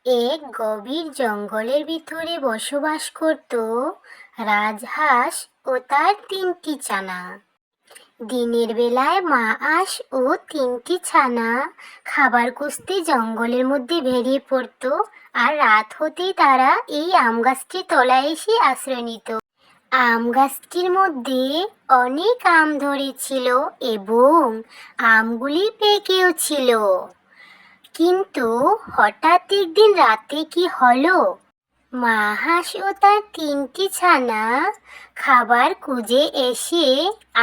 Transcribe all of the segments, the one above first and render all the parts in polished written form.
এক গভীর জঙ্গলের ভিতরে বসবাস করত রাজহাঁস ও তার তিনটি ছানা। দিনের বেলায় মা হাঁস ও তিনটি ছানা খাবার খুঁজতে জঙ্গলের মধ্যে বেরিয়ে পড়তো, আর রাত হতেই তারা এই আম গাছটির তলায় এসে আশ্রয় নিত। আম গাছটির মধ্যে অনেক আম ধরেছিল এবং আমগুলি পেকেও ছিল। কিন্তু হঠাৎ একদিন রাতে কি হলো, মা হাঁস ও তার তিনটি ছানা খাবার খুঁজে এসে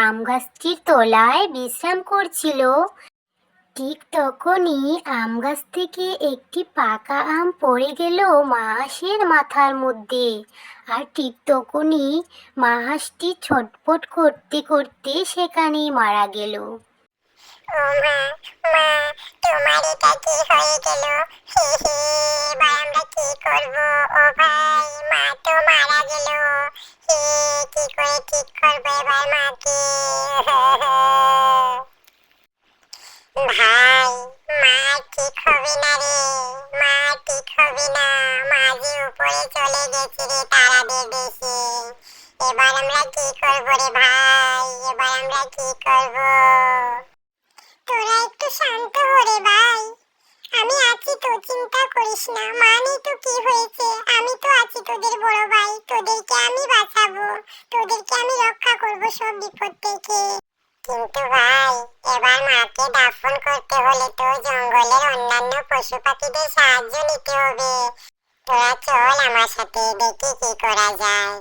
আম গাছটির তলায় বিশ্রাম করছিল। ঠিক তখনই আম গাছ থেকে একটি পাকা আম পড়ে গেল মা হাঁসের মাথার মধ্যে। আর ঠিক তখনই মা হাঁসটি ছটফট করতে করতে সেখানেই মারা গেল। ও মা, মা, তোমার এটা কি হয়ে গেল? হে হে, এবার আমরা কি করব? ও ভাই, মা তো মারা গেল। হে, কি করে ঠিক করবো এবার মাকে? ভাই, মা ঠিক হবে না রে, মা ঠিক হবে না। মা যে উপরে চলে গেছে রে তারাদের দেশে। এবার আমরা কি করবো রে ভাই? এবার আমরা কি করবো? তোরা একটু শান্ত হ রে ভাই, আমি আছি তো, চিন্তা করিস না। মানে তো কি হয়েছে, আমি তো আছি তোদের বড় ভাই, তোদেরকে আমি বাঁচাবো, তোদেরকে আমি রক্ষা করব সব বিপদ থেকে। কিন্তু ভাই, এবার মাকে দাফন করতে হলে তো জঙ্গলের অন্যান্য পশু পাখিদের সাহায্য নিতে হবে। তোরা চল আমার সাথে, দেখি কি করা যায়।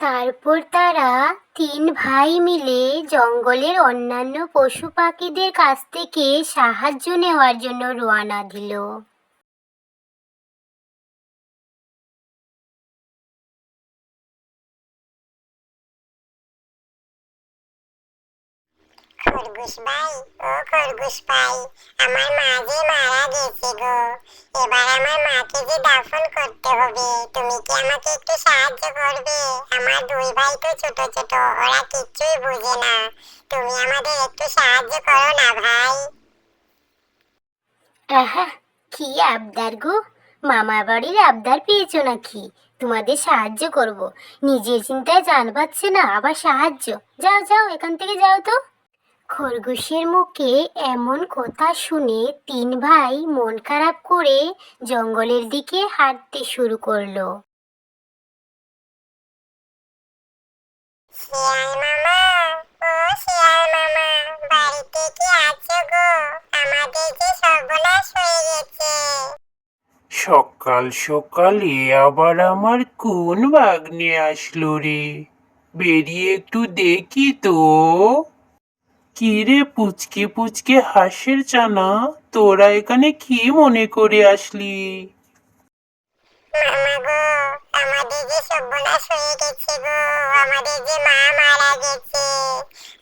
তারপর তারা তিন ভাই মিলে জঙ্গলের অন্যান্য পশু পাখিদের কাছ থেকে সাহায্য নেওয়ার জন্য রওনা দিল। খরগোশ ভাই, ও খরগোশ ভাই, আমার মা যে মারা গেছে গো। এবার আমার মাকে যে দাফন করতে হবে, তুমি কি আমাকে একটু সাহায্য করবে? আমার দুই ভাই তো ছোট ছোট, ওরা কিচ্ছুই বুঝে না। তুমি আমাদের একটু সাহায্য করো না ভাই। আহা, কি আবদার গো! মামা বাড়ির আবদার পেয়েছো নাকি? তোমাদের সাহায্য করব। নিজের চিন্তায় জান পাচ্ছে না, আবার সাহায্য! যাও যাও, এখান থেকে যাও তো। খরগোশের মুখে এমন কথা শুনে তিন ভাই মন খারাপ করে জঙ্গলের দিকে হাঁটতে শুরু করলো। শিয়াল মামা, ও শিয়াল মামা, বাড়িতে কি আছো গো? আমাদের যে সর্বনাশ হয়ে গেছে। সকাল সকাল এ আবার আমার কোন ভাগ্নে আসলো রে? বেরিয়ে একটু দেখি তো। কি রে পুচকে পুচকে হাঁসের চানা, তোরা এখানে কি মনে করে আসলি? মামা গো, আমাদের যে সর্বনাশ হয়ে গেছে গো, আমাদের যে মা মারা গেছে।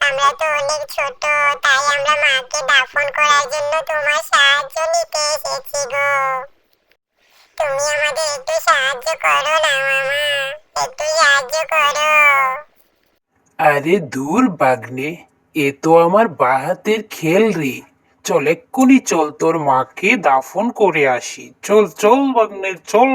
আমরা তো অনেক ছোট, তাই আমরা মাকে দাফন করার জন্য তোমার সাহায্য নিতে এসেছি গো। তুমি আমাদের একটু সাহায্য করো না মামা, একটু সাহায্য করো। আরে দূর ভাগ্নে, এ তো আমার বাহাতের খেল রে। চল এক্ষুনি চল, তোর মাকে দাফন করে আসি। চল চল ভাগ্নের চল।